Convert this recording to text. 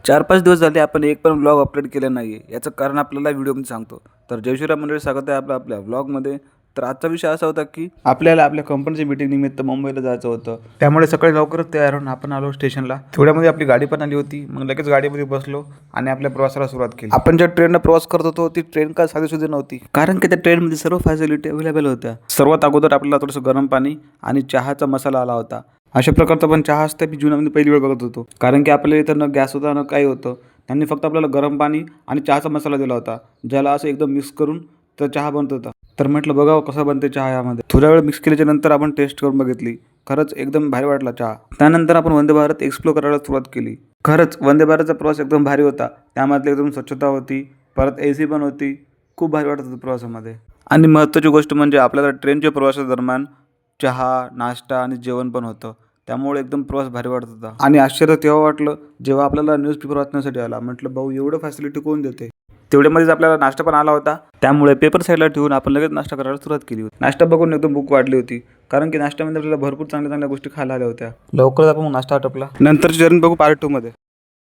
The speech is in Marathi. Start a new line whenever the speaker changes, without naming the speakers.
4-5 दिवस झाले आपण एक पण व्लॉग अपलोड केला नाही आहे. याचं कारण आपल्याला व्हिडिओमध्ये सांगतो. तर जय श्रीराम मंडळी, स्वागत आहे आपल्या व्लॉगमध्ये. तर आजचा विषय असा होता की आपल्याला आपल्या कंपनीच्या मीटिंग निमित्त मुंबईला जायचं होतं. त्यामुळे सकाळी लवकरच तयार होऊन आपण आलो स्टेशनला. तेवढ्यामध्ये आपली गाडी पण आली होती. मग लगेच गाडीमध्ये बसलो आणि आपल्या प्रवासाला सुरुवात केली. आपण ज्या ट्रेननं प्रवास करत होतो ती ट्रेन काय साधीसुधी नव्हती, कारण की त्या ट्रेनमध्ये सर्व फॅसिलिटी अवेलेबल होत्या. सर्वात अगोदर आपल्याला थोडंसं गरम पाणी आणि चहाचा मसाला आला होता. अशा प्रकारचा पण चहा असतं मी जीवनामध्ये पहिली वेळ बघत होतो, कारण की आपल्याला इथं न गॅस होता न काही होतं. त्यांनी फक्त आपल्याला गरम पाणी आणि चहाचा मसाला दिला होता, ज्याला असं एकदम मिक्स करून तर चहा बनत होता. तर म्हटलं बघावं कसं बनते चहा यामध्ये. थोड्या वेळ मिक्स केल्याच्या नंतर आपण टेस्ट करून बघितली. खरंच एकदम भारी वाटला चहा. त्यानंतर आपण वंदे भारत एक्सप्लोर करायला सुरुवात केली. खरंच वंदे भारतचा प्रवास एकदम भारी होता. त्यामध्ये एकदम स्वच्छता होती, परत AC पण होती. खूप भारी वाटत होतं प्रवासामध्ये. आणि महत्त्वाची गोष्ट म्हणजे आपल्याला ट्रेनच्या प्रवासादरम्यान चहा, नाश्ता आणि जेवण पण होतं. त्यामुळे एकदम प्रवास भारी वाटत होता. आणि आश्चर्य तेव्हा वाटलं जेव्हा आपल्याला न्यूजपेपर वाचण्यासाठी आला. म्हटलं भाऊ एवढं फॅसिलिटी कोण देते. तेवढ्यामध्येच आपल्याला नाश्ता पण आला होता. त्यामुळे पेपर साईडला ठेवून आपण लगेच नाश्ता करायला सुरुवात केली होती. नाश्ता बघून एकदम भूक वाढली होती, कारण की नाश्त्यामध्ये आपल्याला भरपूर चांगल्या चांगल्या गोष्टी खायला आल्या होत्या. लवकरच आपण नाश्ता आटपला. नंतरची जर्नी बघू पार्ट 2 मध्ये.